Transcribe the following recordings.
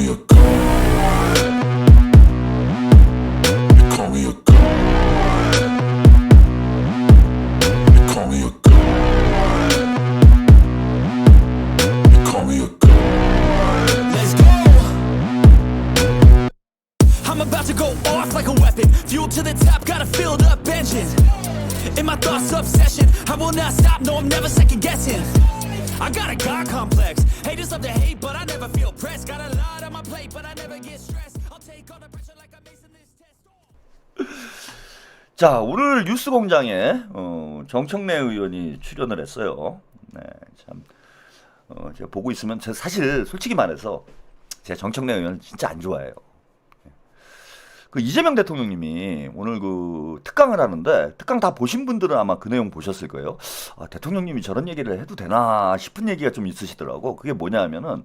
me a god. You call me a god. You call me a god. You call me a god. Let's go! I'm about to go off like a weapon. Fuel to the top, got a filled up engine. In my thoughts, obsession. I will not stop, no, I'm never second guessing. I got a God complex. Haters love to hate, but I never feel pressed. Got a lot on my plate, but I never get stressed. I'll take all the pressure like I'm acing this test. 자, 오늘 뉴스공장에 정청래 의원이 출연을 했어요. 네, 참 제가 보고 있으면 제가 사실 솔직히 말해서 제가 정청래 의원 진짜 안 좋아해요. 그 이재명 대통령님이 오늘 그 특강을 하는데 특강 다 보신 분들은 아마 그 내용 보셨을 거예요. 아, 대통령님이 저런 얘기를 해도 되나 싶은 얘기가 좀 있으시더라고. 그게 뭐냐 하면은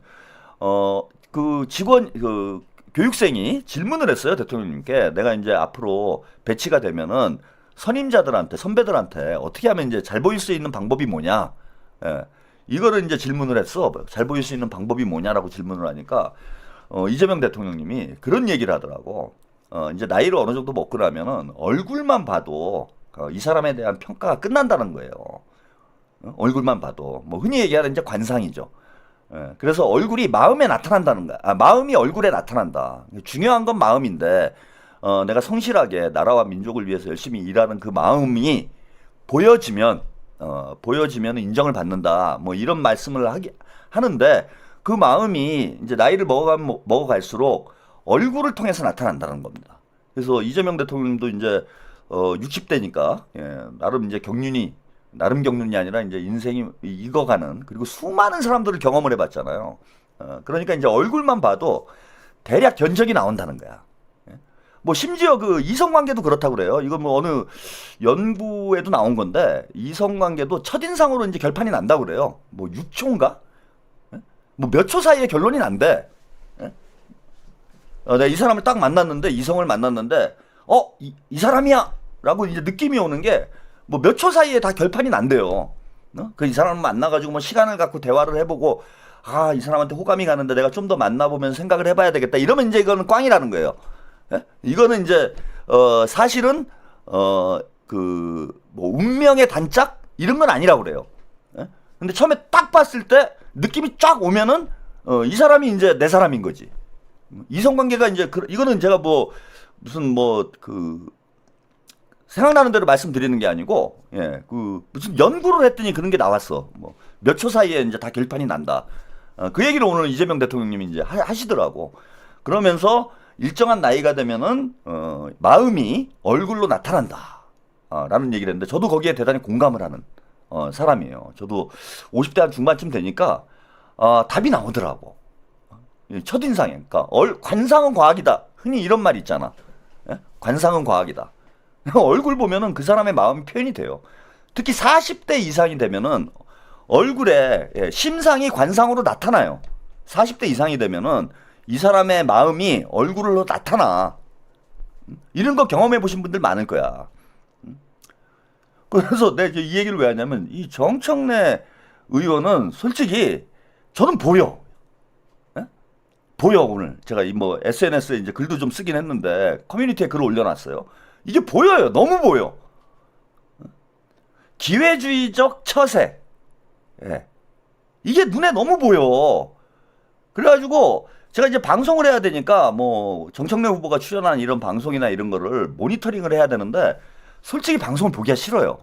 그 직원 그 교육생이 질문을 했어요. 대통령님께 내가 이제 앞으로 배치가 되면은 선임자들한테 선배들한테 어떻게 하면 이제 잘 보일 수 있는 방법이 뭐냐. 예. 이거를 이제 질문을 했어. 잘 보일 수 있는 방법이 뭐냐라고 질문을 하니까 이재명 대통령님이 그런 얘기를 하더라고. 이제 나이를 어느 정도 먹고 나면은 얼굴만 봐도 이 사람에 대한 평가가 끝난다는 거예요. 얼굴만 봐도 뭐 흔히 얘기하는 이제 관상이죠. 그래서 얼굴이 마음에 나타난다는 거야. 마음이 얼굴에 나타난다. 중요한 건 마음인데 내가 성실하게 나라와 민족을 위해서 열심히 일하는 그 마음이 보여지면 인정을 받는다. 뭐 이런 말씀을 하는데 그 마음이 이제 나이를 먹어갈수록 얼굴을 통해서 나타난다는 겁니다. 그래서 이재명 대통령도 이제 60대니까 나름 이제 나름 경륜이 아니라 이제 인생이 익어가는 그리고 수많은 사람들을 경험을 해봤잖아요. 그러니까 이제 얼굴만 봐도 대략 견적이 나온다는 거야. 뭐 심지어 그 이성관계도 그렇다고 그래요. 이거 뭐 어느 연구에도 나온 건데 이성관계도 첫인상으로 이제 결판이 난다고 그래요. 뭐 6초인가? 뭐 몇 초 사이에 결론이 난대. 내가 이 사람을 딱 만났는데 이성을 만났는데 이 사람이야 라고 이제 느낌이 오는 게 뭐 몇 초 사이에 다 결판이 난대요. 그 이 사람을 만나가지고 뭐 시간을 갖고 대화를 해보고 이 사람한테 호감이 가는데 내가 좀 더 만나보면 생각을 해봐야 되겠다 이러면 이제 이거는 꽝이라는 거예요. 이거는 이제 사실은 그 뭐 운명의 단짝 이런 건 아니라고 그래요. 근데 처음에 딱 봤을 때 느낌이 쫙 오면은 이 사람이 이제 내 사람인 거지. 이성관계가 이제 이거는 제가 뭐 무슨 뭐 그 생각나는 대로 말씀드리는 게 아니고 그 무슨 연구를 했더니 그런 게 나왔어. 뭐 몇 초 사이에 이제 다 결판이 난다. 그 얘기를 오늘 이재명 대통령님이 이제 하시더라고. 그러면서 일정한 나이가 되면은 마음이 얼굴로 나타난다. 라는 얘기를 했는데 저도 거기에 대단히 공감을 하는 사람이에요. 저도 50대 한 중반쯤 되니까 답이 나오더라고. 첫인상에. 그러니까 관상은 과학이다. 흔히 이런 말 있잖아. 관상은 과학이다. 얼굴 보면은 그 사람의 마음이 표현이 돼요. 특히 40대 이상이 되면은 얼굴에 심상이 관상으로 나타나요. 40대 이상이 되면은 이 사람의 마음이 얼굴로 나타나. 이런 거 경험해 보신 분들 많을 거야. 그래서 내가 이 얘기를 왜 하냐면 이 정청래 의원은 솔직히 저는 보여. 오늘 제가 뭐 SNS에 이제 글도 좀 쓰긴 했는데 커뮤니티에 글을 올려놨어요. 이게 보여요. 너무 보여. 기회주의적 처세. 이게 눈에 너무 보여. 그래가지고 제가 이제 방송을 해야 되니까 뭐 정청래 후보가 출연한 이런 방송이나 이런 거를 모니터링을 해야 되는데 솔직히 방송을 보기가 싫어요.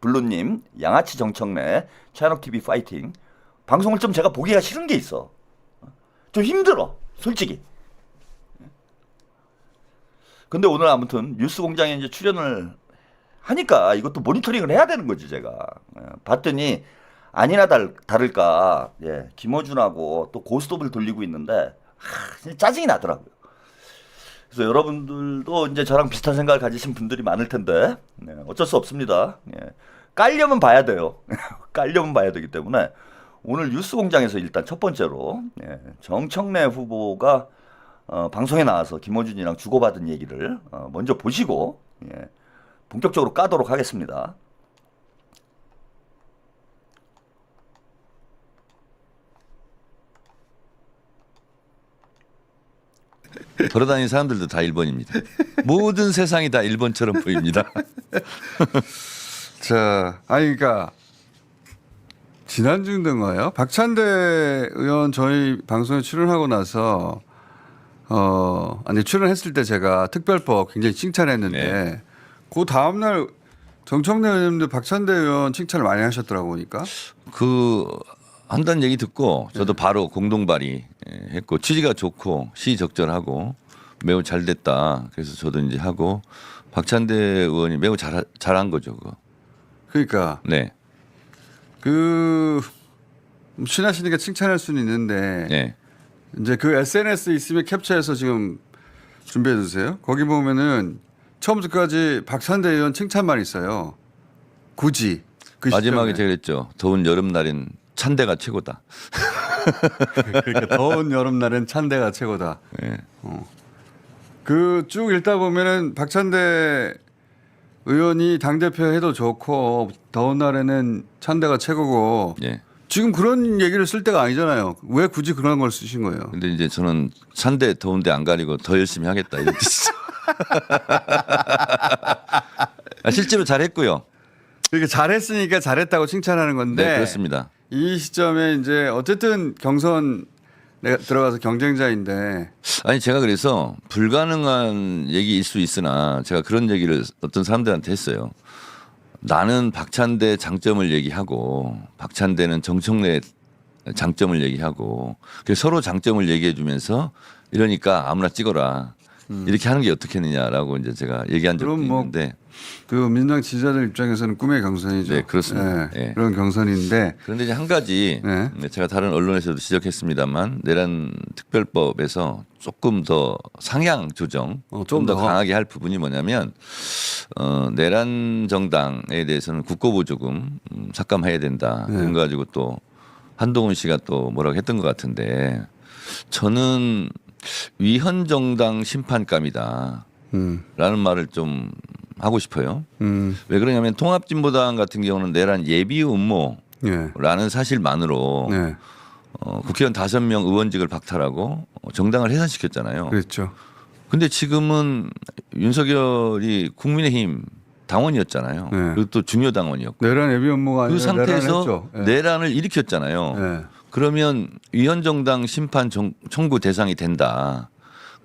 블루님, 양아치 정청래, 차이나TV 파이팅. 방송을 좀 제가 보기가 싫은 게 있어. 좀 힘들어, 솔직히. 근데 오늘 아무튼 뉴스공장에 이제 출연을 하니까 이것도 모니터링을 해야 되는 거지, 제가. 봤더니 아니나 다를까, 김어준하고 또 고스톱을 돌리고 있는데, 진짜 짜증이 나더라고요. 그래서 여러분들도 이제 저랑 비슷한 생각을 가지신 분들이 많을 텐데, 어쩔 수 없습니다. 깔려면 봐야 돼요. 깔려면 봐야 되기 때문에, 오늘 뉴스공장에서 일단 첫 번째로 정청래 후보가 방송에 나와서 김어준이랑 주고받은 얘기를 먼저 보시고 본격적으로 까도록 하겠습니다. 돌아다니는 사람들도 다 1번입니다. 모든 세상이 다 1번처럼 보입니다. 자, 아니 그러니까 지난주인가요? 박찬대 의원 저희 방송에 출연하고 나서 아니 출연했을 때 제가 특별법 굉장히 칭찬했는데 네. 그 다음 날 정청래 의원님도 박찬대 의원 칭찬을 많이 하셨더라고 보니까. 그 한다는 얘기 듣고 저도 바로 공동 발의했고 취지가 좋고 시적절하고 매우 잘 됐다. 그래서 저도 이제 하고 박찬대 의원이 매우 잘한 거죠. 그거. 그러니까 네. 그 친하시니까 칭찬할 수는 있는데 네. 이제 그 SNS 있으면 캡처해서 지금 준비해 주세요. 거기 보면은 처음부터까지 박찬대 의원 칭찬만 있어요. 굳이 그 마지막에 시점에. 제가 그랬죠. 더운 여름날엔 찬대가 최고다. 그러니까 더운 여름날엔 찬대가 최고다. 네. 그 쭉 읽다 보면은 박찬대 의원이 당대표 해도 좋고 더운 날에는 찬대가 최고고 예. 지금 그런 얘기를 쓸 때가 아니잖아요. 왜 굳이 그런 걸 쓰신 거예요? 근데 이제 저는 찬대 더운데 안 가리고 더 열심히 하겠다 이런 뜻이죠. 실제로 잘했고요. 이렇게 잘했으니까 잘했다고 칭찬하는 건데 네, 그렇습니다. 이 시점에 이제 어쨌든 경선 내가 들어가서 경쟁자인데 아니 제가 그래서 불가능한 얘기일 수 있으나 제가 그런 얘기를 어떤 사람들한테 했어요. 나는 박찬대 장점을 얘기하고 박찬대는 정청래 장점을 얘기하고 그래서 서로 장점을 얘기해 주면서 이러니까 아무나 찍어라. 이렇게 하는 게 어떻겠느냐라고 이제 제가 얘기한 적도 그럼 뭐 있는데 그 민주당 지지자들 입장에서는 꿈의 경선이죠. 네, 그렇습니다. 네, 네. 그런 경선인데 그런데 이제 한 가지 네. 제가 다른 언론에서도 지적했습니다만 내란 특별법에서 조금 더 상향 조정 좀 더 강하게 할 부분이 뭐냐면 내란 정당에 대해서는 국고보조금 삭감해야 된다. 네. 그런 거 가지고 또 한동훈 씨가 또 뭐라고 했던 것 같은데 저는 위헌정당 심판감이다. 라는 말을 좀 하고 싶어요. 왜 그러냐면 통합진보당 같은 경우는 내란 예비 음모라는 예. 사실만으로 네. 국회의원 5명 의원직을 박탈하고 정당을 해산시켰잖아요. 그렇죠. 근데 지금은 윤석열이 국민의힘 당원이었잖아요. 네. 그리고 또 중요 당원이었고 내란 예비 업무가 아니라 그 상태에서 내란했죠. 예. 내란을 일으켰잖아요. 네. 그러면 위헌정당 심판 청구 대상이 된다.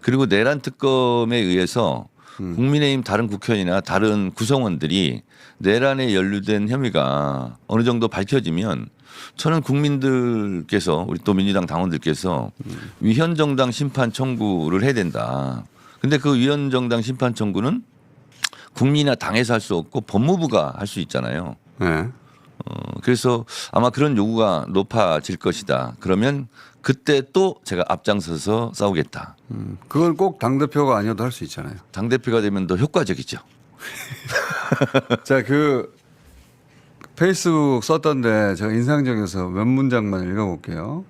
그리고 내란 특검에 의해서 국민의힘 다른 국회의원이나 다른 구성원들이 내란에 연루된 혐의가 어느 정도 밝혀지면 저는 국민들께서 우리 또 민주당 당원들께서 위헌정당 심판 청구를 해야 된다. 근데 그 위헌정당 심판 청구는 국민이나 당에서 할 수 없고 법무부가 할 수 있잖아요. 네. 그래서 아마 그런 요구가 높아질 것이다. 그러면 그때 또 제가 앞장서서 싸우겠다. 그건 꼭 당대표가 아니어도 할 수 있잖아요. 당대표가 되면 더 효과적이죠. 자, 그 페이스북 썼던데 제가 인상적이어서 몇 문장만 읽어볼게요.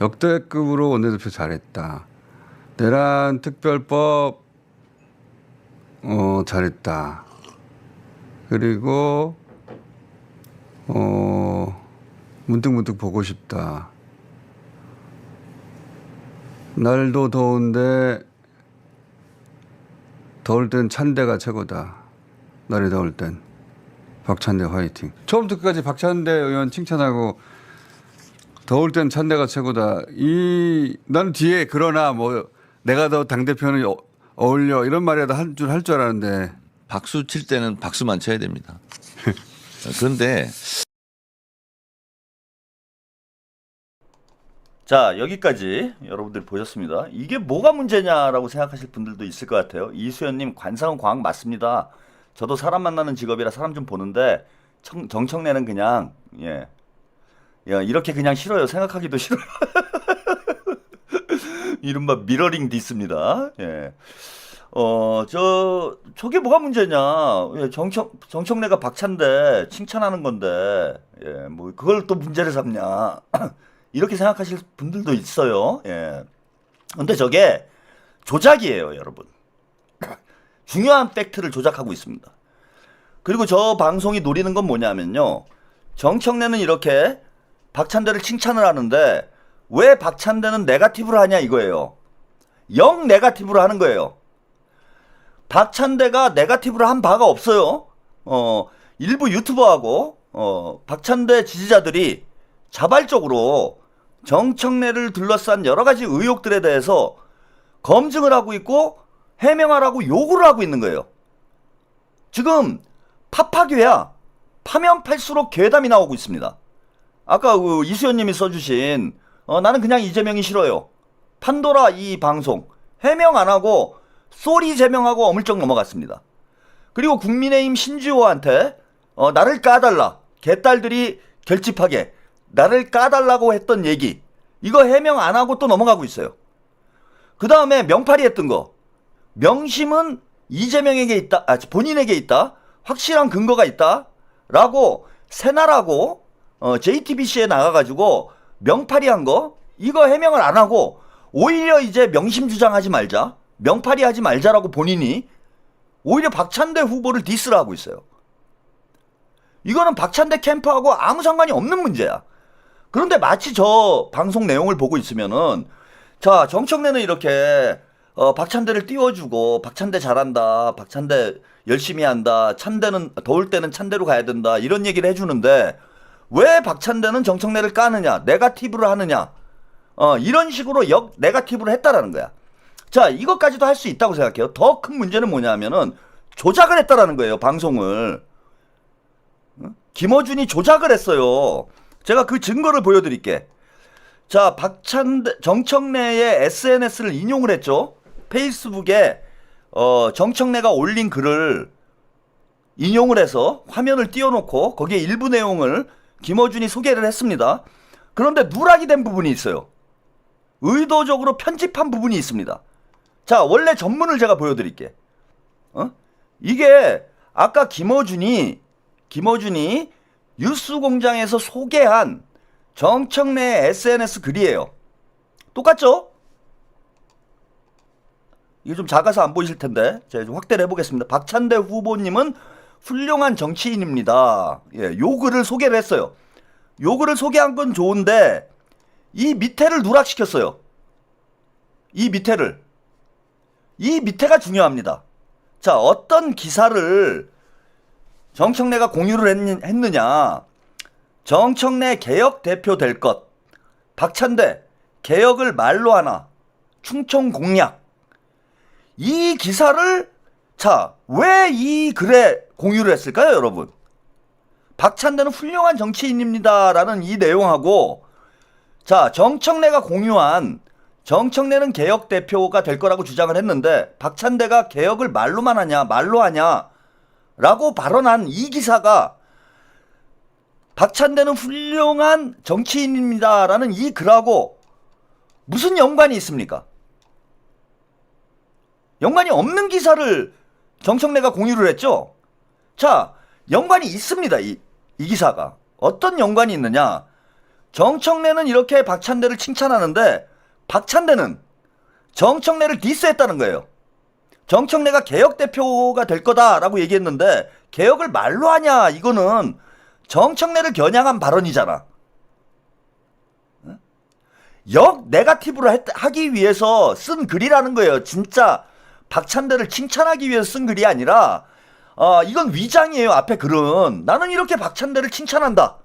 역대급으로 원내대표 잘했다. 내란 특별법 잘했다. 그리고 문득문득 보고 싶다. 날도 더운데 더울 땐 찬대가 최고다. 날이 더울 땐 박찬대 화이팅. 처음부터 끝까지 박찬대 의원 칭찬하고 더울 땐 찬대가 최고다. 난 뒤에 그러나 뭐 내가 더 당대표는 어울려 이런 말이라도 할 줄 알았는데 박수 칠 때는 박수만 쳐야 됩니다. 그런데 자, 여기까지 여러분들 보셨습니다. 이게 뭐가 문제냐라고 생각하실 분들도 있을 것 같아요. 이수연님, 관상은 과학 맞습니다. 저도 사람 만나는 직업이라 사람 좀 보는데 정청래는 그냥 이렇게 그냥 싫어요. 생각하기도 싫어요. 이른바 미러링 디스입니다. 예. 저게 뭐가 문제냐. 예, 정청래가 박찬대 칭찬하는 건데, 예, 뭐, 그걸 또 문제를 삼냐. 이렇게 생각하실 분들도 있어요. 예. 근데 저게 조작이에요, 여러분. 중요한 팩트를 조작하고 있습니다. 그리고 저 방송이 노리는 건 뭐냐면요. 정청래는 이렇게 박찬대를 칭찬을 하는데 왜 박찬대는 네거티브를 하냐 이거예요. 영 네거티브로 하는 거예요. 박찬대가 네거티브를 한 바가 없어요. 일부 유튜버하고 박찬대 지지자들이 자발적으로 정청래를 둘러싼 여러 가지 의혹들에 대해서 검증을 하고 있고 해명하라고 요구를 하고 있는 거예요. 지금 파파괴야. 파면 팔수록 괴담이 나오고 있습니다. 아까 그 이수연님이 써주신 나는 그냥 이재명이 싫어요. 판도라 이 방송 해명 안 하고 쏘리 제명하고 어물쩍 넘어갔습니다. 그리고 국민의힘 신지호한테 나를 까달라. 개딸들이 결집하게 나를 까달라고 했던 얘기 이거 해명 안 하고 또 넘어가고 있어요. 그 다음에 명팔이 했던 거 명심은 이재명에게 있다. 본인에게 있다. 확실한 근거가 있다. 라고 새나라고 JTBC에 나가가지고 명팔이 한 거 이거 해명을 안 하고 오히려 이제 명심 주장하지 말자. 명팔이 하지 말자라고 본인이 오히려 박찬대 후보를 디스를 하고 있어요. 이거는 박찬대 캠프하고 아무 상관이 없는 문제야. 그런데 마치 저 방송 내용을 보고 있으면은 자 정청래는 이렇게 박찬대를 띄워주고 박찬대 잘한다. 박찬대 열심히 한다. 찬대는 더울 때는 찬대로 가야 된다. 이런 얘기를 해주는데 왜 박찬대는 정청래를 까느냐. 네거티브를 하느냐. 이런 식으로 네거티브를 했다라는 거야. 자 이것까지도 할 수 있다고 생각해요. 더 큰 문제는 뭐냐면은 조작을 했다라는 거예요. 방송을. 김어준이 조작을 했어요. 제가 그 증거를 보여드릴게. 자 정청래의 SNS를 인용을 했죠. 페이스북에 정청래가 올린 글을 인용을 해서 화면을 띄워놓고 거기에 일부 내용을 김어준이 소개를 했습니다. 그런데 누락이 된 부분이 있어요. 의도적으로 편집한 부분이 있습니다. 자 원래 전문을 제가 보여드릴게. 이게 아까 김어준이 뉴스공장에서 소개한 정청래의 SNS 글이에요. 똑같죠? 이게 좀 작아서 안 보이실 텐데 제가 좀 확대를 해보겠습니다. 박찬대 후보님은 훌륭한 정치인입니다. 예, 요 글을 소개를 했어요. 요 글을 소개한 건 좋은데 이 밑에를 누락시켰어요. 이 밑에가 중요합니다. 자 어떤 기사를 정청래가 공유를 했느냐. 정청래 개혁 대표 될 것. 박찬대 개혁을 말로 하나. 충청 공약. 이 기사를 자 왜 이 글에 공유를 했을까요 여러분? 박찬대는 훌륭한 정치인입니다 라는 이 내용하고 자 정청래가 공유한 정청래는 개혁 대표가 될 거라고 주장을 했는데 박찬대가 개혁을 말로만 하냐 말로 하냐 라고 발언한 이 기사가 박찬대는 훌륭한 정치인입니다 라는 이 글하고 무슨 연관이 있습니까? 연관이 없는 기사를 정청래가 공유를 했죠. 자 연관이 있습니다. 이 기사가 어떤 연관이 있느냐. 정청래는 이렇게 박찬대를 칭찬하는데 박찬대는 정청래를 디스했다는 거예요. 정청래가 개혁 대표가 될 거다라고 얘기했는데 개혁을 말로 하냐. 이거는 정청래를 겨냥한 발언이잖아. 역 네거티브를 하기 위해서 쓴 글이라는 거예요. 진짜 박찬대를 칭찬하기 위해서 쓴 글이 아니라 이건 위장이에요. 앞에 글은 나는 이렇게 박찬대를 칭찬한다.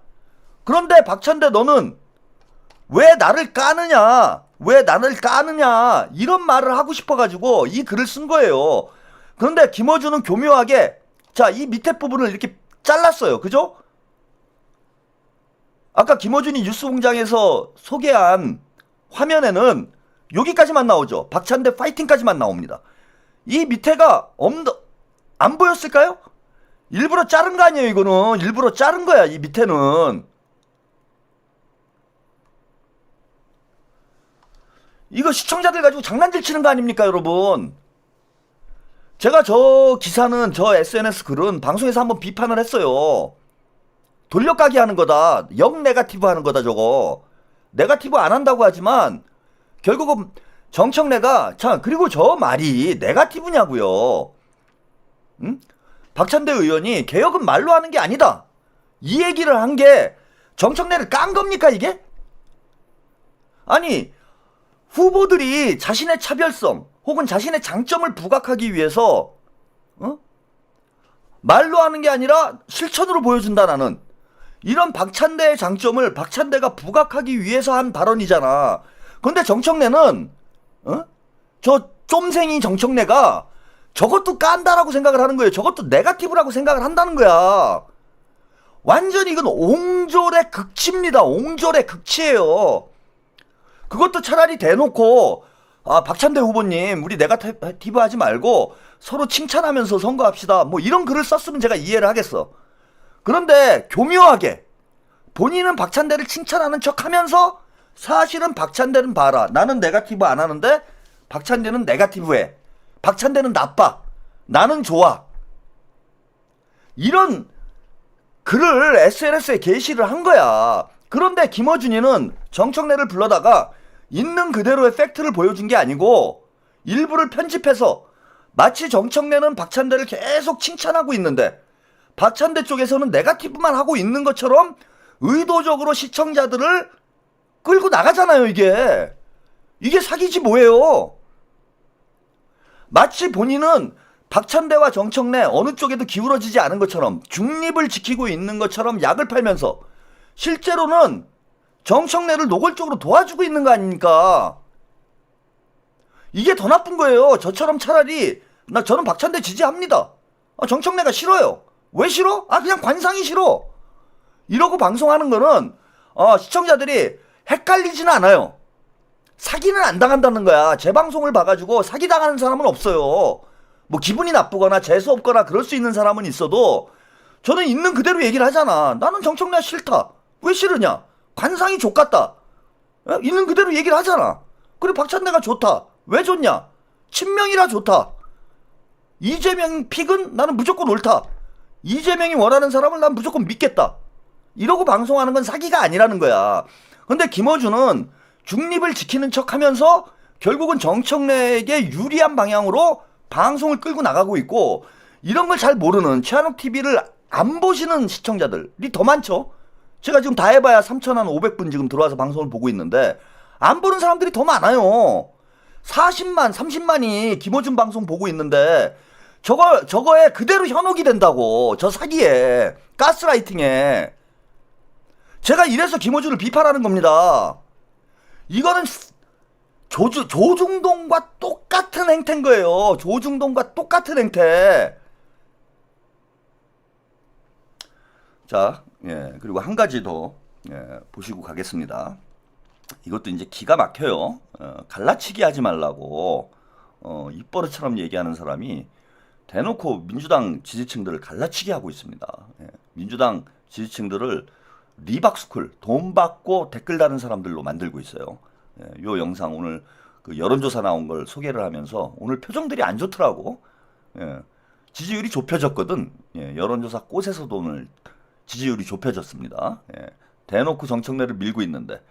그런데 박찬대 너는 왜 나를 까느냐. 왜 나를 까느냐. 이런 말을 하고 싶어가지고 이 글을 쓴 거예요. 그런데 김어준은 교묘하게 자 이 밑에 부분을 이렇게 잘랐어요. 그죠? 아까 김어준이 뉴스공장에서 소개한 화면에는 여기까지만 나오죠. 박찬대 파이팅까지만 나옵니다. 이 밑에가 안 보였을까요? 일부러 자른 거 아니에요. 이거는 일부러 자른 거야. 이 밑에는 이거 시청자들 가지고 장난질 치는 거 아닙니까 여러분? 제가 저 기사는 저 SNS 글은 방송에서 한번 비판을 했어요. 돌려까기 하는 거다. 역 네거티브 하는 거다 저거. 네거티브 안 한다고 하지만 결국은 정청래가 참 그리고 저 말이 네거티브냐고요. 응? 박찬대 의원이 개혁은 말로 하는 게 아니다. 이 얘기를 한 게 정청래를 깐 겁니까 이게? 아니 후보들이 자신의 차별성 혹은 자신의 장점을 부각하기 위해서 말로 하는 게 아니라 실천으로 보여준다 나는. 이런 박찬대의 장점을 박찬대가 부각하기 위해서 한 발언이잖아. 근데 정청래는 저 쫌생이 정청래가 저것도 깐다라고 생각을 하는 거예요. 저것도 네거티브라고 생각을 한다는 거야. 완전히 이건 옹졸의 극치입니다. 옹졸의 극치예요. 그것도 차라리 대놓고 박찬대 후보님 우리 네거티브 하지 말고 서로 칭찬하면서 선거합시다. 뭐 이런 글을 썼으면 제가 이해를 하겠어. 그런데 교묘하게 본인은 박찬대를 칭찬하는 척하면서 사실은 박찬대는 봐라. 나는 네거티브 안 하는데 박찬대는 네거티브해. 박찬대는 나빠. 나는 좋아. 이런 글을 SNS에 게시를 한 거야. 그런데 김어준이는 정청래를 불러다가 있는 그대로의 팩트를 보여준 게 아니고 일부를 편집해서 마치 정청래는 박찬대를 계속 칭찬하고 있는데 박찬대 쪽에서는 네거티브만 하고 있는 것처럼 의도적으로 시청자들을 끌고 나가잖아요. 이게 사기지 뭐예요. 마치 본인은 박찬대와 정청래 어느 쪽에도 기울어지지 않은 것처럼 중립을 지키고 있는 것처럼 약을 팔면서 실제로는 정청래를 노골적으로 도와주고 있는 거 아닙니까? 이게 더 나쁜 거예요. 저처럼 차라리 저는 박찬대 지지합니다. 정청래가 싫어요. 왜 싫어? 그냥 관상이 싫어. 이러고 방송하는 거는 시청자들이 헷갈리지는 않아요. 사기는 안 당한다는 거야. 제 방송을 봐가지고 사기 당하는 사람은 없어요. 뭐 기분이 나쁘거나 재수 없거나 그럴 수 있는 사람은 있어도 저는 있는 그대로 얘기를 하잖아. 나는 정청래 싫다. 왜 싫으냐? 관상이 족같다. 있는 그대로 얘기를 하잖아. 그리고 박찬대가 좋다. 왜 좋냐? 친명이라 좋다. 이재명 픽은 나는 무조건 옳다. 이재명이 원하는 사람을 난 무조건 믿겠다. 이러고 방송하는 건 사기가 아니라는 거야. 근데 김어준은 중립을 지키는 척하면서 결국은 정청래에게 유리한 방향으로 방송을 끌고 나가고 있고, 이런 걸 잘 모르는 최한욱 TV를 안 보시는 시청자들이 더 많죠. 제가 지금 다 해봐야 3,500분 지금 들어와서 방송을 보고 있는데 안 보는 사람들이 더 많아요. 40만, 30만이 김어준 방송 보고 있는데 저거에 그대로 현혹이 된다고. 저 사기에, 가스라이팅에. 제가 이래서 김어준을 비판하는 겁니다. 이거는 조중동과 똑같은 행태인 거예요. 조중동과 똑같은 행태. 자, 그리고 한 가지 더 보시고 가겠습니다. 이것도 이제 기가 막혀요. 갈라치기 하지 말라고 입버릇처럼 얘기하는 사람이 대놓고 민주당 지지층들을 갈라치기 하고 있습니다. 민주당 지지층들을 리박스쿨, 돈 받고 댓글 다는 사람들로 만들고 있어요. 요 영상 오늘 그 여론조사 나온 걸 소개를 하면서 오늘 표정들이 안 좋더라고. 지지율이 좁혀졌거든. 여론조사 꽃에서도 오늘 지지율이 좁혀졌습니다. 대놓고 정청래를 밀고 있는데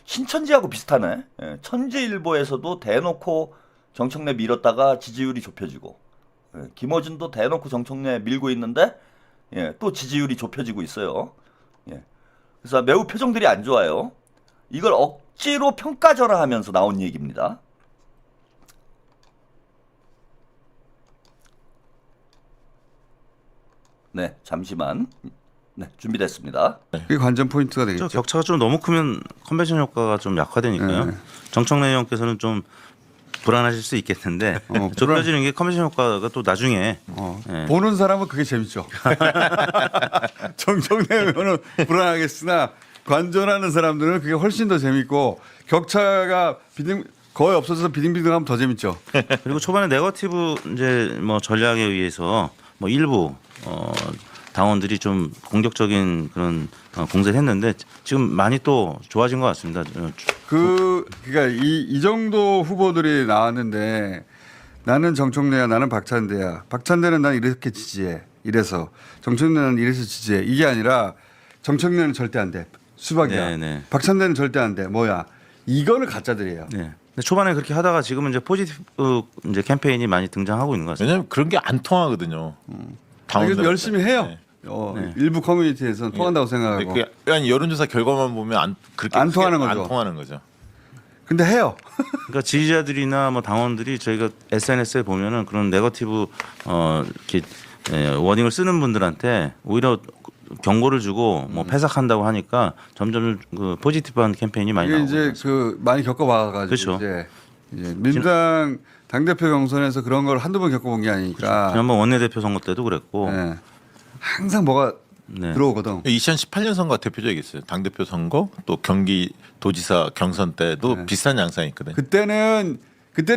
신천지하고 비슷하네. 천지일보에서도 대놓고 정청래 밀었다가 지지율이 좁혀지고, 김어준도 대놓고 정청래 밀고 있는데 또 지지율이 좁혀지고 있어요. 그래서 매우 표정들이 안 좋아요. 이걸 억지로 평가절하하면서 나온 얘기입니다. 네, 잠시만. 네, 준비됐습니다. 그게 관전 포인트가 되겠죠. 격차가 좀 너무 크면 컨벤션 효과가 좀 약화되니까요. 정청래 의원께서는 좀 불안하실 수 있겠는데 좁혀지는 게 컨벤션 효과가 또 나중에 보는 사람은 그게 재밌죠. 정청래 의원은 불안하겠으나 관전하는 사람들은 그게 훨씬 더 재밌고, 격차가 거의 없어져서 비등비등하면 더 재밌죠. 그리고 초반에 네거티브 이제 뭐 전략에 의해서 뭐 일부 당원들이 좀 공격적인 그런 공세를 했는데 지금 많이 또 좋아진 것 같습니다. 그러니까 이 정도 후보들이 나왔는데 나는 정청래야, 나는 박찬대야. 박찬대는 난 이렇게 지지해. 이래서 정청래는 이래서 지지해. 이게 아니라 정청래는 절대 안 돼. 수박이야. 네네. 박찬대는 절대 안 돼. 뭐야? 이거는 가짜들이에요. 네. 근데 초반에 그렇게 하다가 지금은 이제 포지티브 이제 캠페인이 많이 등장하고 있는 것 같습니다. 왜냐하면 그런 게 안 통하거든요. 그래도 열심히 해요. 네. 일부 커뮤니티에서는 통한다고 생각하고. 그냥 여론조사 결과만 보면 그렇게 안 통하는 안 거죠. 통하는 거죠. 근데 해요. 그러니까 지지자들이나 뭐 당원들이 저희가 SNS에 보면은 그런 네거티브 이렇게 워딩을 쓰는 분들한테 오히려 경고를 주고 뭐 패삭한다고 하니까 점점 그 포지티브한 캠페인이 많이 이게 나오고 이제 있습니다. 그 많이 겪어봐가지고 그렇죠. 이제 민주당 당대표 경선에서 그런 걸 한두 번 겪어본 게 아니니까 지난번 원내대표 선거 때도 그랬고 예. 항상 뭐가 네. 들어오거든. 2018년 선거가 대표적이었어요. 당대표 선거 또 경기도지사 경선 때도 비슷한 양상이 있거든요. 그때는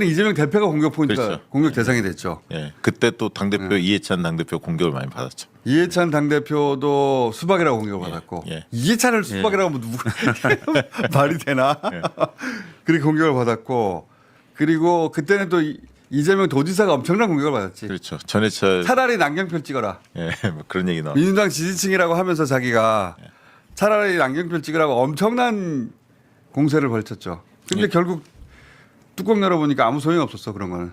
이재명 대표가 공격 포인트가 그렇죠. 공격 대상이 됐죠. 예, 그때 또 당대표 이해찬 당대표 공격을 많이 받았죠. 이해찬 당대표도 수박이라고 공격받았고 예. 이해찬을 수박이라고 하면 누구 말이 되나? 그렇게 공격을 받았고 그리고 그때는 또 이재명 도지사가 엄청난 공격을 받았지. 그렇죠. 전해철 차라리 남경필 찍어라. 예, 뭐 그런 얘기 나와. 민주당 지지층이라고 하면서 자기가 차라리 남경필 찍으라고 엄청난 공세를 벌였죠. 근데 결국 뚜껑 열어보니까 아무 소용이 없었어 그런 거는.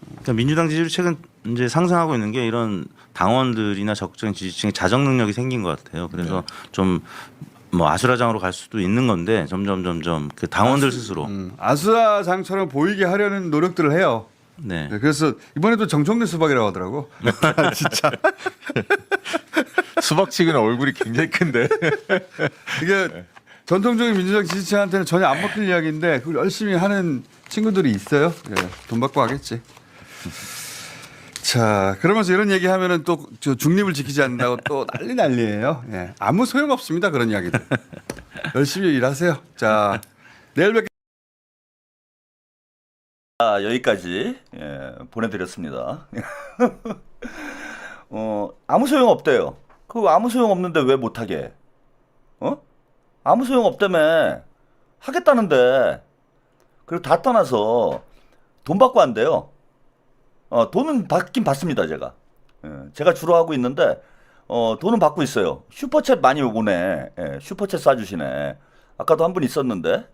그러니까 민주당 지지율이 최근 이제 상승하고 있는 게 이런 당원들이나 적극적인 지지층의 자정 능력이 생긴 것 같아요. 그래서 좀 뭐 아수라장으로 갈 수도 있는 건데 점점 그 당원들 스스로 아수라장처럼 보이게 하려는 노력들을 해요. 네. 네, 그래서 이번에도 정청래 수박이라고 하더라고. 진짜 수박치기는 얼굴이 굉장히 큰데. 이게 전통적인 민주당 지지층한테는 전혀 안 먹힐 이야기인데 그걸 열심히 하는 친구들이 있어요. 예, 돈 받고 하겠지. 자, 그러면서 이런 얘기하면은 또 저 중립을 지키지 않는다고 또 난리예요. 예, 아무 소용 없습니다 그런 이야기들. 열심히 일하세요. 자, 내일 뵙겠습니다. 여기까지 보내드렸습니다. 아무 소용 없대요. 그 아무 소용 없는데 왜 못하게? 아무 소용 없다며 하겠다는데 그리고 다 떠나서 돈 받고 한대요. 돈은 받긴 받습니다 제가. 제가 주로 하고 있는데 돈은 받고 있어요. 슈퍼챗 많이 오네. 슈퍼챗 쏴주시네. 아까도 한 분 있었는데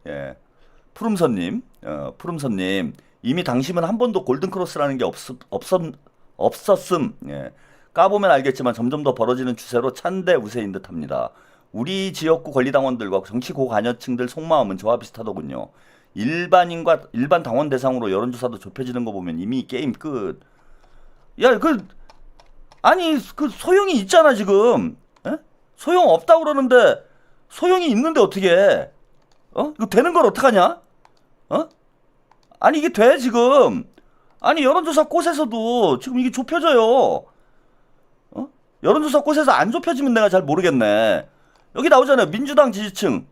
푸름선님 이미 당신은 한 번도 골든크로스라는 게 없었음. 까보면 알겠지만 점점 더 벌어지는 추세로 찬대 우세인 듯합니다. 우리 지역구 권리당원들과 정치 고관여층들 속마음은 저와 비슷하더군요. 일반 당원 대상으로 여론조사도 좁혀지는 거 보면 이미 게임 끝. 야, 아니 그 소용이 있잖아 지금. 소용 없다고 그러는데 소용이 있는데 어떻게 해? 이거 되는 걸 어떡하냐? 아니 이게 돼 지금. 아니 여론조사 꽃에서도 지금 이게 좁혀져요. 여론조사 꽃에서 안 좁혀지면 내가 잘 모르겠네. 여기 나오잖아요. 민주당 지지층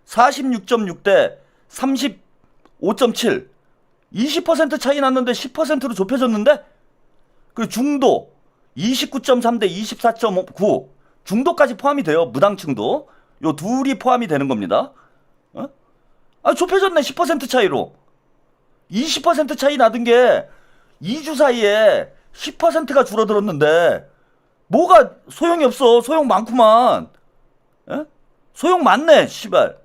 46.6대 35.7 20% 차이 났는데 10%로 좁혀졌는데 그 중도 29.3대 24.9 중도까지 포함이 돼요. 무당층도 요 둘이 포함이 되는 겁니다. 좁혀졌네 10% 차이로. 20% 차이 나던 게 2주 사이에 10%가 줄어들었는데 뭐가 소용이 없어. 소용 많구만. 소용 많네 씨발.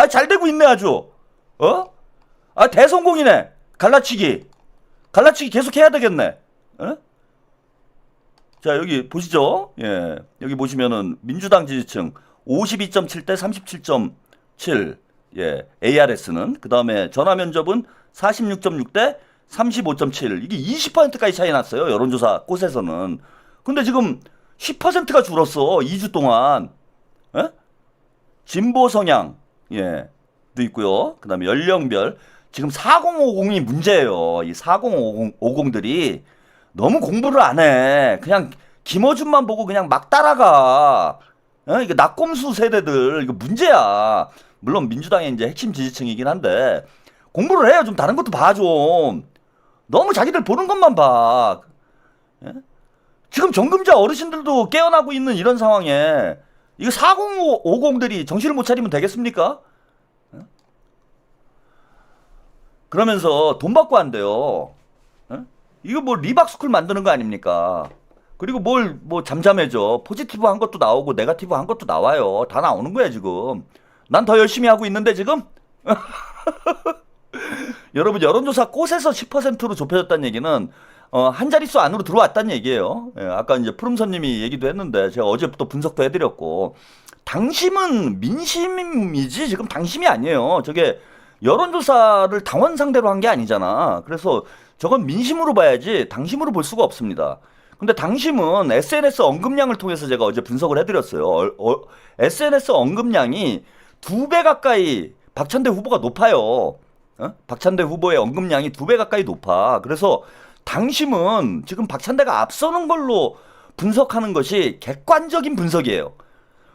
잘 되고 있네 아주. 대성공이네. 갈라치기 계속 해야 되겠네. 자 여기 보시죠. 여기 보시면은 민주당 지지층 52.7대 37.7 ARS는 그 다음에 전화 면접은 46.6대 35.7 이게 20%까지 차이 났어요. 여론조사 꽃에서는. 근데 지금 10%가 줄었어. 2주 동안. 진보 성향 도 있고요. 그 다음에 연령별 지금 4050이 문제예요. 이 4050들이 너무 공부를 안 해. 그냥 김어준만 보고 그냥 막 따라가. 이게 낙곰수 세대들 이거 문제야. 물론 민주당의 이제 핵심 지지층이긴 한데 공부를 해요. 좀 다른 것도 봐 좀. 너무 자기들 보는 것만 봐. 지금 정금자 어르신들도 깨어나고 있는 이런 상황에 이거 4050들이 정신을 못 차리면 되겠습니까? 그러면서 돈 받고 한대요. 이거 뭐 리박스쿨 만드는 거 아닙니까? 그리고 뭐 잠잠해져. 포지티브 한 것도 나오고 네거티브 한 것도 나와요. 다 나오는 거야 지금. 난 더 열심히 하고 있는데 지금. 여러분 여론조사 꽃에서 10%로 좁혀졌다는 얘기는 한 자릿수 안으로 들어왔다는 얘기예요. 예, 아까 이제 푸름선님이 얘기도 했는데 제가 어제부터 분석도 해드렸고 당심은 민심이지 지금 당심이 아니에요. 저게 여론조사를 당원 상대로 한 게 아니잖아. 그래서 저건 민심으로 봐야지 당심으로 볼 수가 없습니다. 근데 당심은 SNS 언급량을 통해서 제가 어제 분석을 해드렸어요. SNS 언급량이 2배 가까이 박찬대 후보가 높아요. 박찬대 후보의 언급량이 2배 가까이 높아. 그래서 당심은 지금 박찬대가 앞서는 걸로 분석하는 것이 객관적인 분석이에요.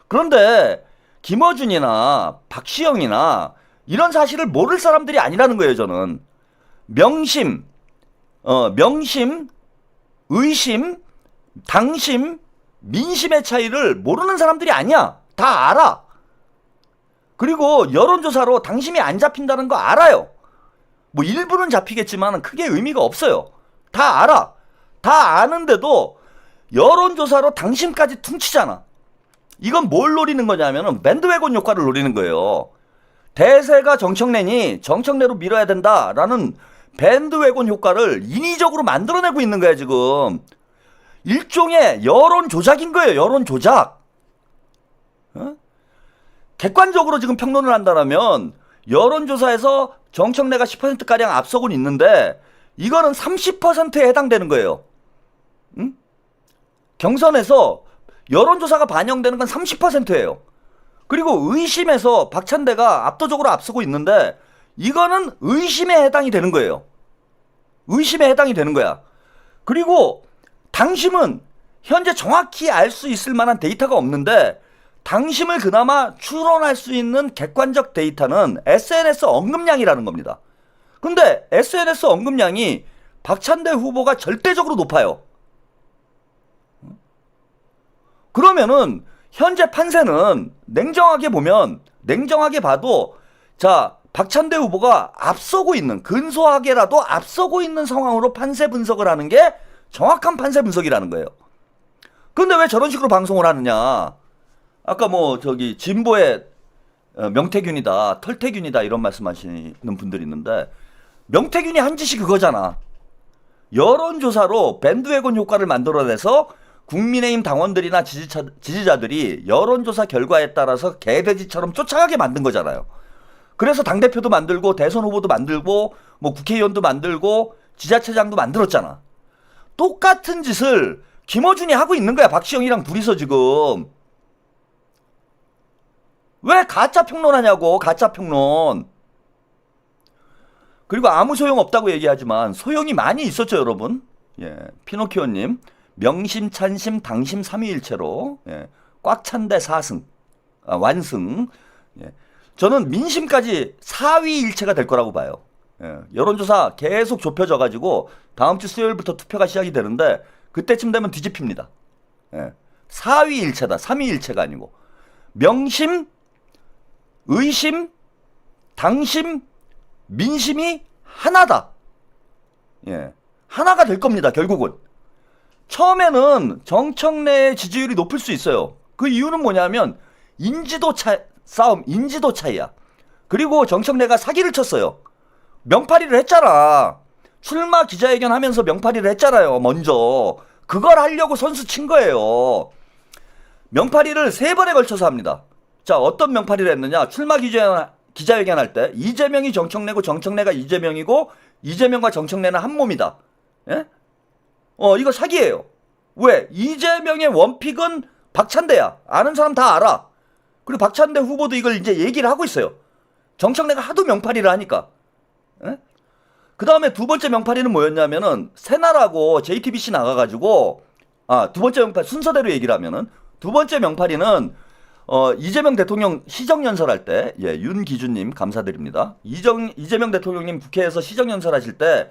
그런데 김어준이나 박시영이나 이런 사실을 모를 사람들이 아니라는 거예요, 저는. 명심, 의심, 당심, 민심의 차이를 모르는 사람들이 아니야. 다 알아. 그리고 여론조사로 당심이 안 잡힌다는 거 알아요. 뭐 일부는 잡히겠지만 크게 의미가 없어요. 다 알아. 다 아는데도 여론조사로 당심까지 퉁치잖아. 이건 뭘 노리는 거냐면은 밴드웨건 효과를 노리는 거예요. 대세가 정청래니 정청래로 밀어야 된다라는 밴드웨건 효과를 인위적으로 만들어내고 있는 거야 지금. 일종의 여론 조작인 거예요. 여론 조작. 객관적으로 지금 평론을 한다면 여론조사에서 정청래가 10%가량 앞서고는 있는데 이거는 30%에 해당되는 거예요. 응? 경선에서 여론조사가 반영되는 건 30%예요. 그리고 의심에서 박찬대가 압도적으로 앞서고 있는데 이거는 의심에 해당이 되는 거예요. 의심에 해당이 되는 거야. 그리고 당심은 현재 정확히 알 수 있을 만한 데이터가 없는데 당심을 그나마 추론할 수 있는 객관적 데이터는 SNS 언급량이라는 겁니다. 근데 SNS 언급량이 박찬대 후보가 절대적으로 높아요. 그러면은 현재 판세는 냉정하게 봐도 자 박찬대 후보가 앞서고 있는 근소하게라도 앞서고 있는 상황으로 판세 분석을 하는 게 정확한 판세 분석이라는 거예요. 근데 왜 저런 식으로 방송을 하느냐? 아까 뭐 저기 진보의 명태균이다, 털태균이다 이런 말씀하시는 분들이 있는데 명태균이 한 짓이 그거잖아. 여론조사로 밴드웨건 효과를 만들어내서 국민의힘 당원들이나 지지자들이 여론조사 결과에 따라서 개돼지처럼 쫓아가게 만든 거잖아요. 그래서 당대표도 만들고 대선 후보도 만들고 뭐 국회의원도 만들고 지자체장도 만들었잖아. 똑같은 짓을 김어준이 하고 있는 거야. 박시영이랑 둘이서 지금. 왜 가짜 평론하냐고. 가짜 평론. 그리고 아무 소용 없다고 얘기하지만 소용이 많이 있었죠 여러분. 예, 피노키오님 명심 찬심 당심 삼위일체로 예, 꽉 찬데 4승 완승. 예, 저는 민심까지 4위일체가 될 거라고 봐요. 예, 여론조사 계속 좁혀져가지고 다음 주 수요일부터 투표가 시작이 되는데 그때쯤 되면 뒤집힙니다. 예, 4위일체다. 3위일체가 아니고 명심, 의심, 당심, 민심이 하나다. 예, 하나가 될 겁니다. 결국은 처음에는 정청래의 지지율이 높을 수 있어요. 그 이유는 뭐냐면 인지도 차이야. 그리고 정청래가 사기를 쳤어요. 명파리를 했잖아. 출마 기자회견 하면서 명파리를 했잖아요. 먼저 그걸 하려고 선수 친 거예요. 명파리를 3번에 걸쳐서 합니다. 자, 어떤 명파리를 했느냐? 출마 기자회견 할 때 이재명이 정청래고 정청래가 이재명이고 이재명과 정청래는 한 몸이다. 예? 이거 사기예요. 왜? 이재명의 원픽은 박찬대야. 아는 사람 다 알아. 그리고 박찬대 후보도 이걸 이제 얘기를 하고 있어요. 정청래가 하도 명파리를 하니까. 예? 그 다음에 두 번째 명파리는 뭐였냐면은 새날하고 JTBC 나가가지고 두 번째 명파리 순서대로 얘기를 하면은 두 번째 명파리는 이재명 대통령 시정연설할 때, 예, 윤기준님 감사드립니다. 이재명 대통령님 국회에서 시정연설하실 때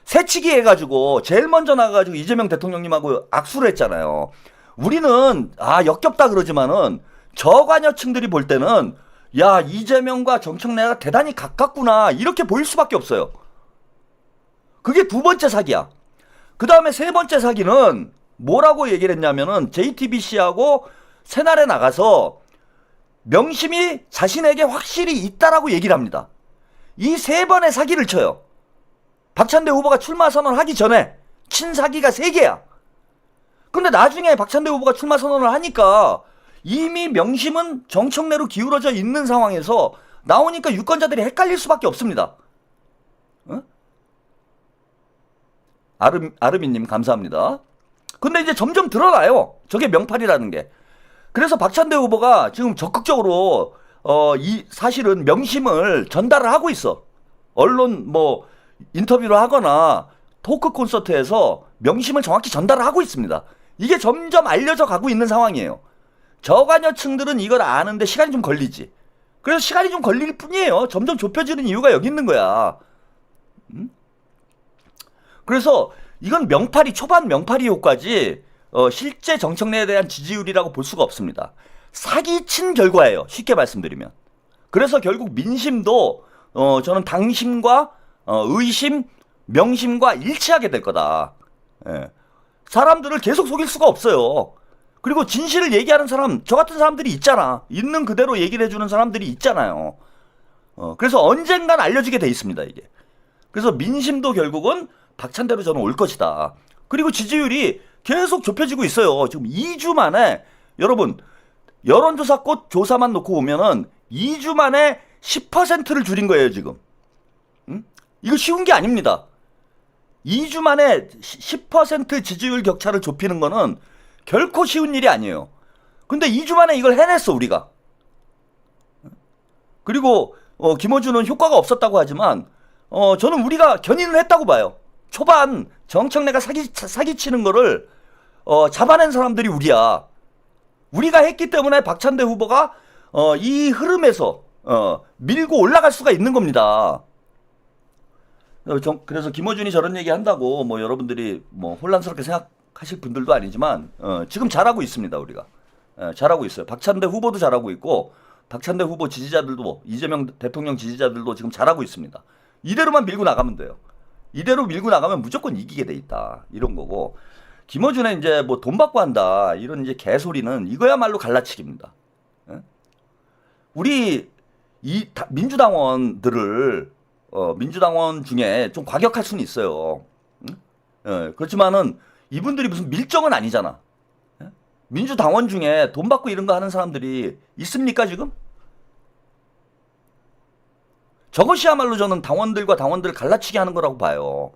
새치기 해가지고 제일 먼저 나가가지고 이재명 대통령님하고 악수를 했잖아요. 우리는 역겹다 그러지만은 저관여층들이 볼 때는 야 이재명과 정청래가 대단히 가깝구나 이렇게 보일 수밖에 없어요. 그게 두 번째 사기야. 그 다음에 세 번째 사기는 뭐라고 얘기를 했냐면은 JTBC하고 새날에 나가서 명심이 자신에게 확실히 있다라고 얘기를 합니다. 이 3번의 사기를 쳐요. 박찬대 후보가 출마 선언하기 전에 친사기가 3개야. 근데 나중에 박찬대 후보가 출마 선언을 하니까 이미 명심은 정청래로 기울어져 있는 상황에서 나오니까 유권자들이 헷갈릴 수밖에 없습니다. 어? 아르미님 감사합니다. 근데 이제 점점 드러나요. 저게 명팔이라는 게. 그래서 박찬대 후보가 지금 적극적으로 이 사실은 명심을 전달을 하고 있어. 언론 뭐 인터뷰를 하거나 토크 콘서트에서 명심을 정확히 전달을 하고 있습니다. 이게 점점 알려져 가고 있는 상황이에요. 저관여층들은 이걸 아는데 시간이 좀 걸리지. 그래서 시간이 좀 걸릴 뿐이에요. 점점 좁혀지는 이유가 여기 있는 거야. 그래서 이건 명팔이, 초반 명팔이 효과지 실제 정청래에 대한 지지율이라고 볼 수가 없습니다. 사기친 결과예요. 쉽게 말씀드리면. 그래서 결국 민심도 저는 당심과 의심, 명심과 일치하게 될 거다. 예. 사람들을 계속 속일 수가 없어요. 그리고 진실을 얘기하는 사람, 저 같은 사람들이 있잖아. 있는 그대로 얘기를 해주는 사람들이 있잖아요. 그래서 언젠간 알려지게 돼 있습니다, 이게. 그래서 민심도 결국은 박찬대로 저는 올 것이다. 그리고 지지율이 계속 좁혀지고 있어요. 지금 2주 만에, 여러분, 여론조사 꽃 조사만 놓고 보면은 2주 만에 10%를 줄인 거예요, 지금. 이거 쉬운 게 아닙니다. 2주 만에 10% 지지율 격차를 좁히는 거는 결코 쉬운 일이 아니에요. 근데 2주 만에 이걸 해냈어, 우리가. 그리고 김어준은 효과가 없었다고 하지만 저는 우리가 견인을 했다고 봐요. 초반 정청래가 사기치는 거를 잡아낸 사람들이 우리야. 우리가 했기 때문에 박찬대 후보가 이 흐름에서 밀고 올라갈 수가 있는 겁니다. 그래서 김어준이 저런 얘기 한다고 뭐 여러분들이 뭐 혼란스럽게 생각하실 분들도 아니지만 지금 잘하고 있습니다, 우리가. 잘하고 있어요. 박찬대 후보도 잘하고 있고 박찬대 후보 지지자들도, 이재명 대통령 지지자들도 지금 잘하고 있습니다. 이대로만 밀고 나가면 돼요. 이대로 밀고 나가면 무조건 이기게 돼 있다, 이런 거고. 김어준의 이제 뭐 돈 받고 한다 이런 이제 개소리는 이거야말로 갈라치기입니다. 우리 이 민주당원들을 민주당원 중에 좀 과격할 수는 있어요. 그렇지만은 이분들이 무슨 밀정은 아니잖아. 민주당원 중에 돈 받고 이런 거 하는 사람들이 있습니까, 지금? 저것이야말로 저는 당원들과 당원들을 갈라치기 하는 거라고 봐요.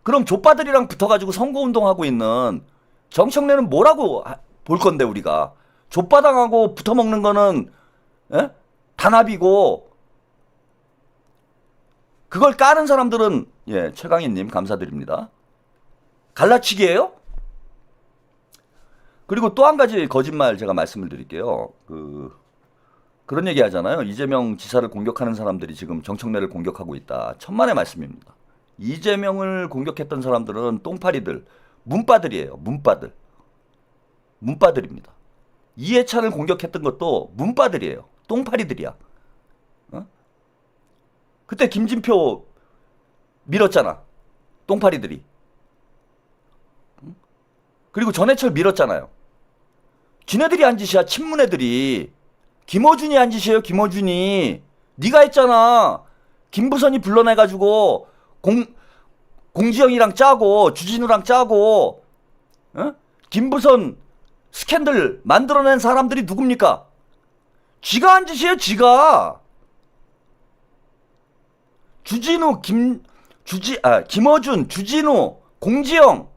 그럼 족바들이랑 붙어가지고 선거운동하고 있는 정청래는 뭐라고 볼 건데, 우리가. 족바당하고 붙어먹는 거는 단합이고, 그걸 까는 사람들은, 예, 최강희님 감사드립니다. 갈라치기예요? 그리고 또 한 가지 거짓말 제가 말씀을 드릴게요. 그런 얘기 하잖아요. 이재명 지사를 공격하는 사람들이 지금 정청래를 공격하고 있다. 천만의 말씀입니다. 이재명을 공격했던 사람들은 똥파리들, 문바들이에요. 문바들. 문바들입니다. 이해찬을 공격했던 것도 문바들이에요. 똥파리들이야. 그때 김진표 밀었잖아. 똥파리들이. 그리고 전해철 밀었잖아요. 지네들이 한 짓이야. 친문애들이. 김어준이 한 짓이에요. 김어준이. 네가 했잖아. 김부선이 불러내가지고 공지영이랑 짜고 주진우랑 짜고 김부선 스캔들 만들어낸 사람들이 누굽니까? 지가 한 짓이에요. 지가. 주진우, 김어준, 주진우, 공지영.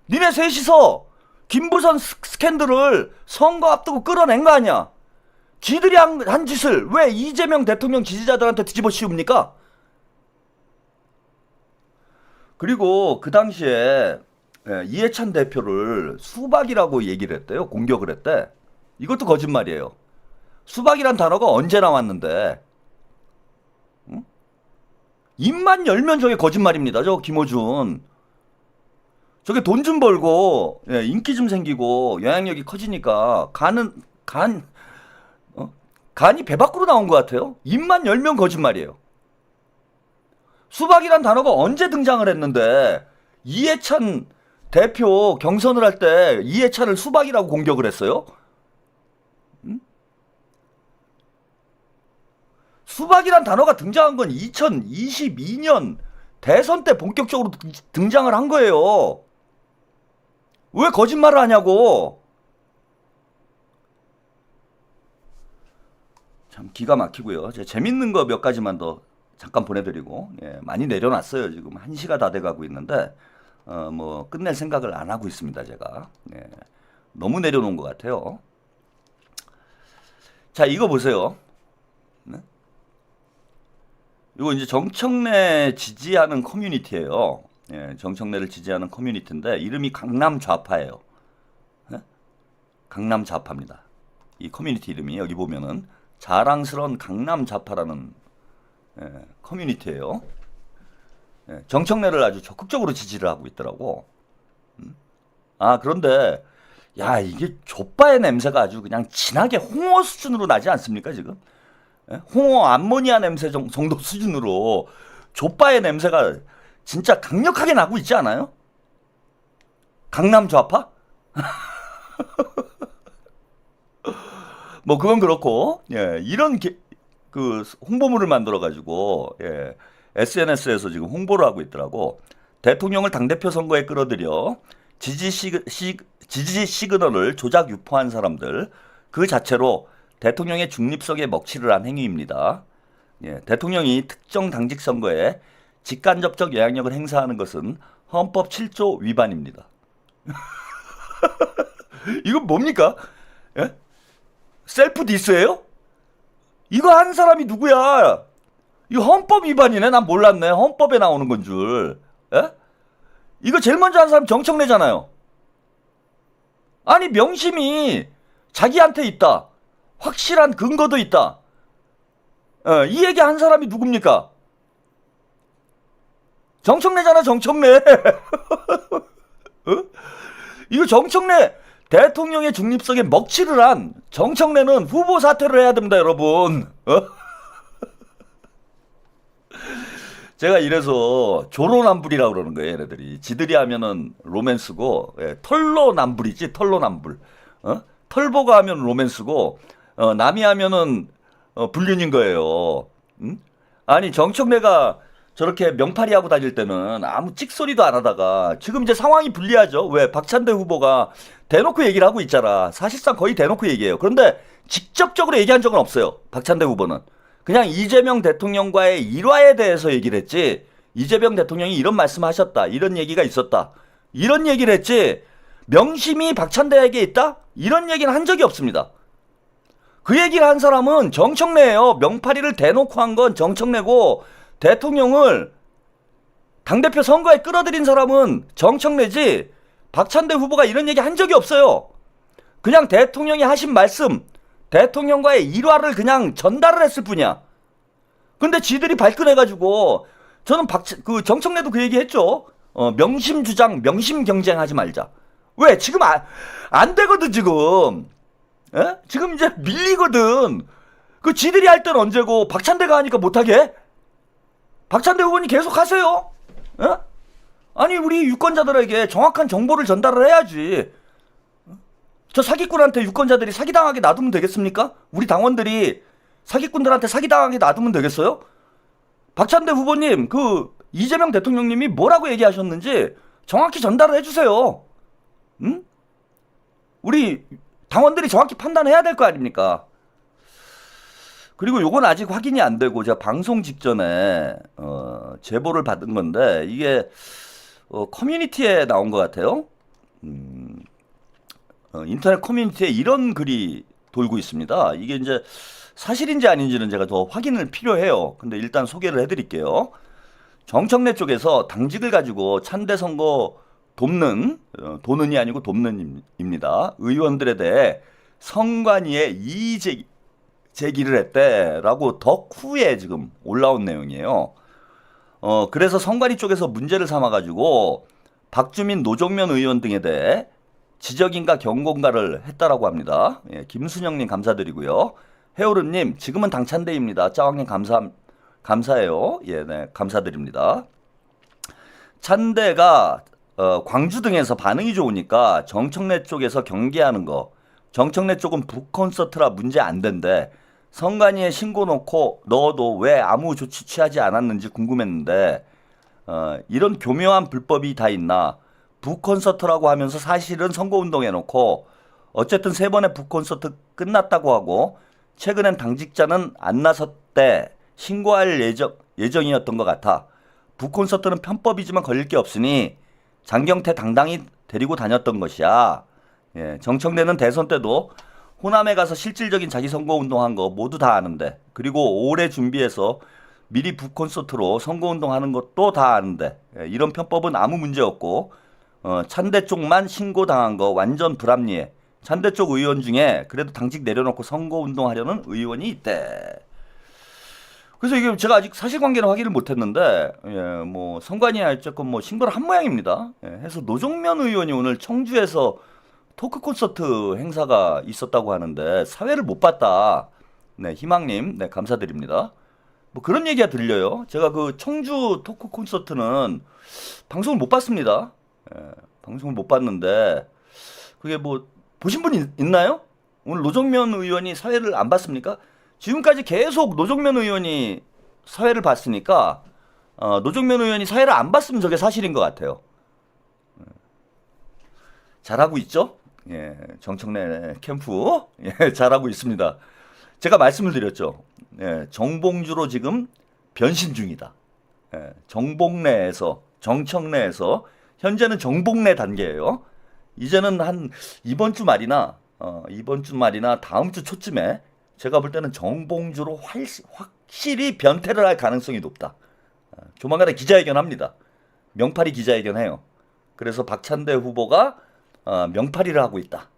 니네 셋이서 김부선 스캔들을 선거 앞두고 끌어낸 거 아니야. 지들이 한 짓을 왜 이재명 대통령 지지자들한테 뒤집어 씌웁니까? 그리고 그 당시에 이해찬 대표를 수박이라고 얘기를 했대요. 공격을 했대. 이것도 거짓말이에요. 수박이란 단어가 언제 나왔는데, 입만 열면 저게 거짓말입니다. 저 김어준. 저게 돈 좀 벌고 인기 좀 생기고 영향력이 커지니까 간이 배 밖으로 나온 것 같아요. 입만 열면 거짓말이에요. 수박이란 단어가 언제 등장을 했는데 이해찬 대표 경선을 할 때 이해찬을 수박이라고 공격을 했어요? 수박이란 단어가 등장한 건 2022년 대선 때 본격적으로 등장을 한 거예요. 왜 거짓말을 하냐고. 참 기가 막히고요. 제가 재밌는 거 몇 가지만 더 잠깐 보내드리고, 예, 많이 내려놨어요. 지금 1시가 다 돼가고 있는데 뭐 끝낼 생각을 안 하고 있습니다. 제가 너무 내려놓은 것 같아요. 자, 이거 보세요. 네? 이거 이제 정청래 지지하는 커뮤니티예요. 예, 정청래를 지지하는 커뮤니티인데 이름이 강남 좌파예요. 네? 강남 좌파입니다. 이 커뮤니티 이름이 여기 보면은 자랑스러운 강남 좌파라는 커뮤니티예요. 정청래를 아주 적극적으로 지지를 하고 있더라고. 아, 그런데 야, 이게 족바의 냄새가 아주 그냥 진하게 홍어 수준으로 나지 않습니까 지금? 홍어 암모니아 냄새 정도 수준으로 족바의 냄새가 진짜 강력하게 나고 있지 않아요? 강남 좌파? 뭐 그건 그렇고, 예, 이런 그 홍보물을 만들어 가지고 SNS에서 지금 홍보를 하고 있더라고. 대통령을 당대표 선거에 끌어들여 지지 시그널을 조작 유포한 사람들, 그 자체로 대통령의 중립성에 먹칠을 한 행위입니다. 예, 대통령이 특정 당직 선거에 직간접적 영향력을 행사하는 것은 헌법 7조 위반입니다. 이건 뭡니까? 예? 셀프 디스예요? 이거 한 사람이 누구야? 이거 헌법 위반이네. 난 몰랐네. 헌법에 나오는 건 줄. 예? 이거 제일 먼저 한 사람 정청래잖아요. 아니, 명심이 자기한테 있다. 확실한 근거도 있다. 이 얘기 한 사람이 누굽니까? 정청래잖아, 정청래. 이거 정청래 대통령의 중립성에 먹칠을 한 정청래는 후보 사퇴를 해야 됩니다, 여러분. 제가 이래서 조로남불이라고 그러는 거예요, 얘네들이. 지들이 하면은 로맨스고, 털로남불이지, 털로남불. 털보가 하면 로맨스고, 남이 하면은 불륜인 거예요. 응? 아니, 정청래가 저렇게 명파리하고 다닐 때는 아무 찍소리도 안 하다가 지금 이제 상황이 불리하죠. 왜? 박찬대 후보가 대놓고 얘기를 하고 있잖아. 사실상 거의 대놓고 얘기해요. 그런데 직접적으로 얘기한 적은 없어요. 박찬대 후보는. 그냥 이재명 대통령과의 일화에 대해서 얘기를 했지, 이재명 대통령이 이런 말씀하셨다, 이런 얘기가 있었다, 이런 얘기를 했지, 명심이 박찬대에게 있다? 이런 얘기는 한 적이 없습니다. 그 얘기를 한 사람은 정청래예요. 명파리를 대놓고 한 건 정청래고, 대통령을 당대표 선거에 끌어들인 사람은 정청래지, 박찬대 후보가 이런 얘기 한 적이 없어요. 그냥 대통령이 하신 말씀, 대통령과의 일화를 그냥 전달을 했을 뿐이야. 근데 지들이 발끈해가지고, 저는 정청래도 그 얘기 했죠. 명심 주장, 명심 경쟁하지 말자. 왜? 지금 안 되거든, 지금. 에? 지금 이제 밀리거든. 그 지들이 할 때는 언제고, 박찬대가 하니까 못하게? 박찬대 후보님 계속 하세요. 에? 아니, 우리 유권자들에게 정확한 정보를 전달을 해야지. 저 사기꾼한테 유권자들이 사기당하게 놔두면 되겠습니까? 우리 당원들이 사기꾼들한테 사기당하게 놔두면 되겠어요? 박찬대 후보님, 이재명 대통령님이 뭐라고 얘기하셨는지 정확히 전달을 해주세요. 응? 우리 당원들이 정확히 판단해야 될 거 아닙니까? 그리고 요건 아직 확인이 안 되고, 제가 방송 직전에 제보를 받은 건데, 이게 커뮤니티에 나온 것 같아요. 인터넷 커뮤니티에 이런 글이 돌고 있습니다. 이게 이제 사실인지 아닌지는 제가 더 확인을 필요해요. 근데 일단 소개를 해드릴게요. 정청래 쪽에서 당직을 가지고 찬대 선거 돕는이 아니고 돕는입니다. 의원들에 대해 선관위에 이의 제기를 했대라고 덕 후에 지금 올라온 내용이에요. 그래서 선관위 쪽에서 문제를 삼아가지고 박주민, 노정면 의원 등에 대해 지적인가 경고인가를 했다라고 합니다. 예, 김순영님 감사드리고요. 해오름님, 지금은 당찬대입니다. 짜왕님 감사해요. 예, 네, 감사드립니다. 찬대가 광주 등에서 반응이 좋으니까 정청래 쪽에서 경계하는 거. 정청래 쪽은 북콘서트라 문제 안 된대. 선관위에 신고 넣어도 왜 아무 조치 취하지 않았는지 궁금했는데, 이런 교묘한 불법이 다 있나. 북콘서트라고 하면서 사실은 선거운동 해놓고 어쨌든 3번의 북콘서트 끝났다고 하고 최근엔 당직자는 안 나섰대 신고할 예정이었던 것 같아. 북콘서트는 편법이지만 걸릴 게 없으니 장경태 당당히 데리고 다녔던 것이야. 예, 정청래는 대선 때도 호남에 가서 실질적인 자기 선거운동한 거 모두 다 아는데, 그리고 오래 준비해서 미리 북콘서트로 선거운동하는 것도 다 아는데, 예, 이런 편법은 아무 문제 없고 찬대 쪽만 신고당한 거 완전 불합리해. 찬대 쪽 의원 중에 그래도 당직 내려놓고 선거운동하려는 의원이 있대. 그래서 이게 제가 아직 사실관계는 확인을 못했는데, 예, 뭐 선관위에 어쨌건 뭐 신고를 한 모양입니다. 예, 해서 노정면 의원이 오늘 청주에서 토크 콘서트 행사가 있었다고 하는데 사회를 못 봤다. 네, 희망님, 네, 감사드립니다. 뭐 그런 얘기가 들려요. 제가 그 청주 토크 콘서트는 방송을 못 봤습니다. 예, 방송을 못 봤는데 그게 뭐 보신 분 있나요? 오늘 노정면 의원이 사회를 안 봤습니까? 지금까지 계속 노정면 의원이 사회를 봤으니까 노정면 의원이 사회를 안 봤으면 저게 사실인 것 같아요. 잘하고 있죠? 예, 정청래 캠프 예, 잘하고 있습니다. 제가 말씀을 드렸죠. 예, 정봉주로 지금 변신 중이다. 예, 정봉래에서 정청래에서 현재는 정봉래 단계예요. 이제는 한 이번 주 말이나 다음 주 초쯤에 제가 볼 때는 정봉주로 확실히 변태를 할 가능성이 높다. 조만간에 기자회견 합니다. 명팔이 기자회견 해요. 그래서 박찬대 후보가 명팔이를 하고 있다.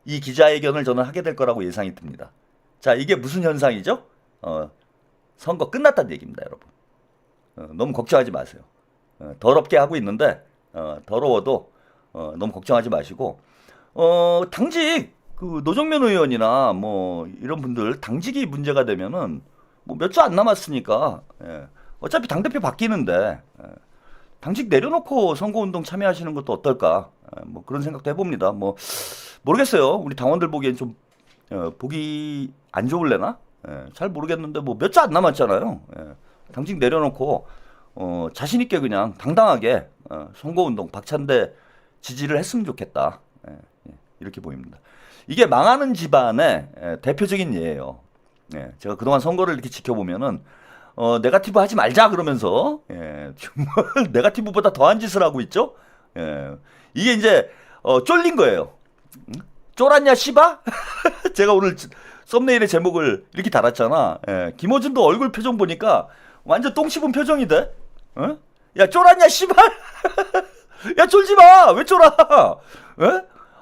이 기자회견을 저는 하게 될 거라고 예상이 듭니다. 자, 이게 무슨 현상이죠? 선거 끝났다는 얘기입니다, 여러분. 너무 걱정하지 마세요. 더럽게 하고 있는데 더러워도 너무 걱정하지 마시고 당직 그 노정면 의원이나 뭐 이런 분들 당직이 문제가 되면은 뭐 몇 주 안 남았으니까 예, 어차피 당대표 바뀌는데 당직 내려놓고 선거운동 참여하시는 것도 어떨까 뭐 그런 생각도 해봅니다. 뭐 모르겠어요. 우리 당원들 보기엔 좀 보기 안 좋을래나? 잘 모르겠는데 뭐 몇 주 안 남았잖아요. 당직 내려놓고 자신 있게 그냥 당당하게 선거운동 박찬대 지지를 했으면 좋겠다. 이렇게 보입니다. 이게 망하는 집안의 대표적인 예예요. 제가 그동안 선거를 이렇게 지켜보면은 네거티브 하지 말자 그러면서 정말 네거티브보다 더한 짓을 하고 있죠. 이게 이제 쫄린 거예요. 쫄았냐 씨바? 제가 오늘 썸네일의 제목을 이렇게 달았잖아. 김어준도 얼굴 표정 보니까 완전 똥 씹은 표정이 돼. 야 쫄았냐 씨발? 야 쫄지 마. 왜 쫄아?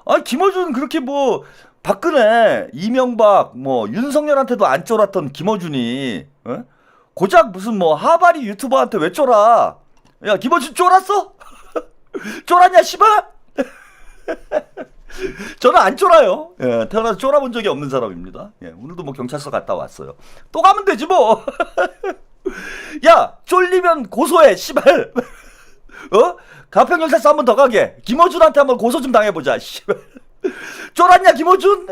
아 김어준 그렇게 뭐 박근혜, 이명박, 뭐 윤석열한테도 안 쫄았던 김어준이 고작 무슨 뭐 하바리 유튜버한테 왜 쫄아? 야 김어준 쫄았어? 쫄았냐 씨발? 저는 안 쫄아요. 태어나서 쫄아본 적이 없는 사람입니다. 오늘도 뭐 경찰서 갔다 왔어요. 또 가면 되지 뭐. 야 쫄리면 고소해 씨발. 가평경찰서 한 번 더 가게. 김어준한테 한번 고소 좀 당해보자. 씨발. 쫄았냐 김어준?